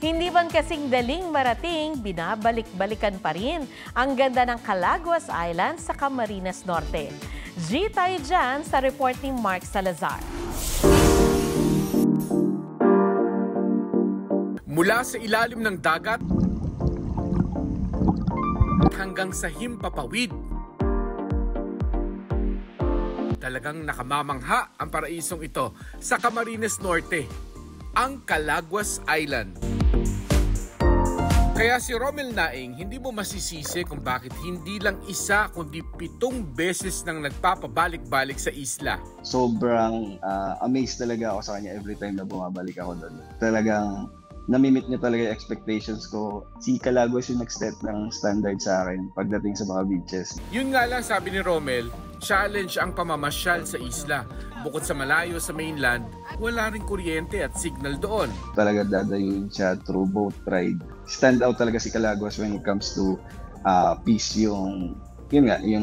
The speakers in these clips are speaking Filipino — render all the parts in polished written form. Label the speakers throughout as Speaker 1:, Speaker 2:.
Speaker 1: Hindi man kasing daling marating, binabalik-balikan pa rin ang ganda ng Calaguas Island sa Camarines Norte. G tayo dyan sa report ni Mark Salazar.
Speaker 2: Mula sa ilalim ng dagat hanggang sa himpapawid, talagang nakamamangha ang paraisong ito sa Camarines Norte, ang Calaguas Island. Kaya si Romel Naing, hindi mo masisisi kung bakit hindi lang isa kundi 7 beses nang nagpapabalik-balik sa isla.
Speaker 3: Sobrang amazed talaga ako sa kanya every time na bumabalik ako doon. Talagang namimit niya talaga yung expectations ko. Si Calaguas yung nag-set ng standard sa akin pagdating sa mga beaches.
Speaker 2: Yun nga lang, sabi ni Romel, challenge ang pamamasyal sa isla. Bukod sa malayo sa mainland, wala ring kuryente at signal doon.
Speaker 3: Talaga dadayuin siya through boat ride. Stand out talaga si Calaguas when it comes to peace, yung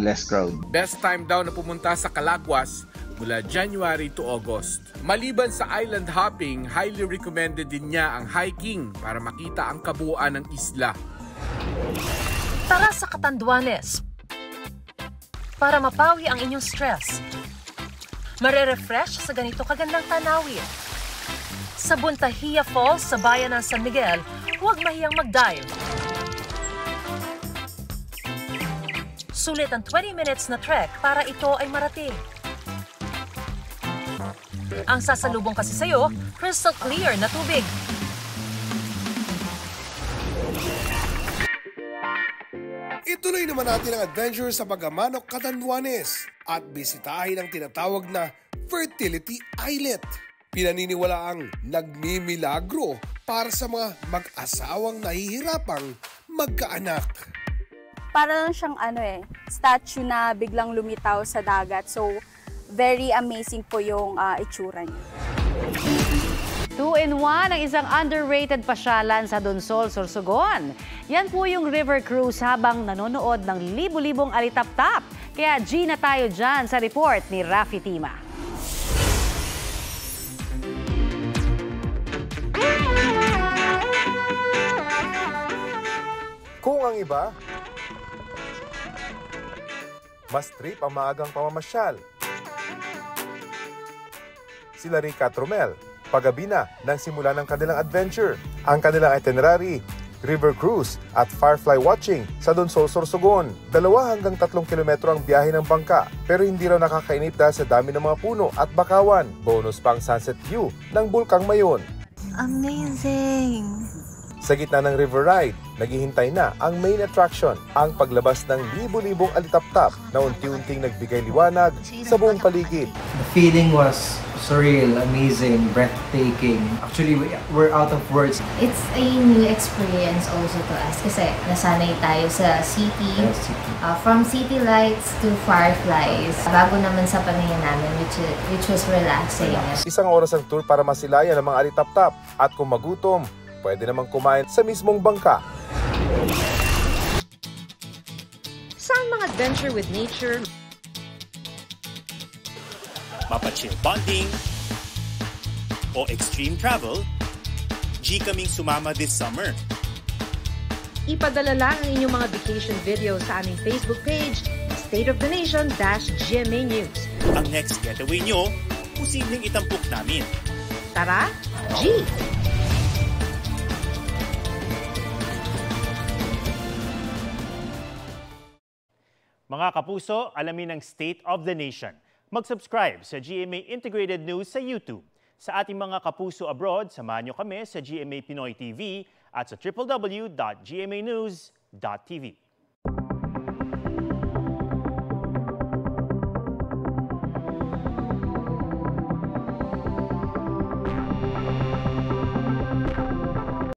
Speaker 3: less crowd.
Speaker 2: Best time daw na pumunta sa Calaguas mula January to August. Maliban sa island hopping, highly recommended din niya ang hiking para makita ang kabuuan ng isla.
Speaker 4: Tara sa Catanduanes para mapawi ang inyong stress. Mare-refresh sa ganito kagandang tanawin. Sa Buntahia Falls sa bayan ng San Miguel, huwag mahiyang mag-dive. Sulit ang 20 minutes na trek para ito ay marating. Ang sasalubong kasi sa'yo, crystal clear na tubig.
Speaker 5: Ituloy naman natin ang adventure sa Bagamanok, Catanduanes at bisitahin ang tinatawag na Fertility Islet. Pinaniniwalaang nagmimilagro para sa mga mag-asawang nahihirapang magkaanak.
Speaker 6: Para lang siyang statue na biglang lumitaw sa dagat. So, very amazing po yung itsura niya.
Speaker 1: 2-in-1 ang isang underrated pasyalan sa Donsol, Sorsogon. Yan po yung river cruise habang nanonood ng libu-libong alitap-tap. Kaya G na tayo dyan sa report ni Rafi Tima.
Speaker 7: Kung ang iba, mas trip ang maagang pamamasyal. Sila Rica at Romel, pagabi na nang simula ng kanilang adventure. Ang kanilang itinerary, river cruise at firefly watching sa Donsol, Sorsogon. 2 hanggang 3 kilometro ang biyahe ng bangka, pero hindi raw nakakainip dahil sa dami ng mga puno at bakawan. Bonus pang sunset view ng Bulkang Mayon.
Speaker 4: Amazing!
Speaker 7: Sa gitna ng river ride, naghihintay na ang main attraction, ang paglabas ng libu-libong alitap-tap na unti-unting nagbigay liwanag sa buong paligid.
Speaker 8: The feeling was surreal, amazing, breathtaking. Actually, we're out of words.
Speaker 9: It's a new experience also to us kasi nasanay tayo sa city, from city lights to fireflies. Bago naman sa paningin namin, which was relaxing.
Speaker 7: Isang oras ang tour para masilayan ang mga alitap-tap at kung magutom, pwede namang kumain sa mismong bangka.
Speaker 4: Saan mga adventure with nature?
Speaker 10: Mapachill bonding o extreme travel, G kaming sumama this summer.
Speaker 4: Ipadala lang ang inyong mga vacation video sa aming Facebook page, State of the Nation-GMA News.
Speaker 10: Ang next getaway nyo, posibleng itampok namin.
Speaker 4: Tara, G!
Speaker 11: Mga kapuso, alamin ang State of the Nation. Mag-subscribe sa GMA Integrated News sa YouTube. Sa ating mga kapuso abroad, samahan nyo kami sa GMA Pinoy TV at sa www.gmanews.tv.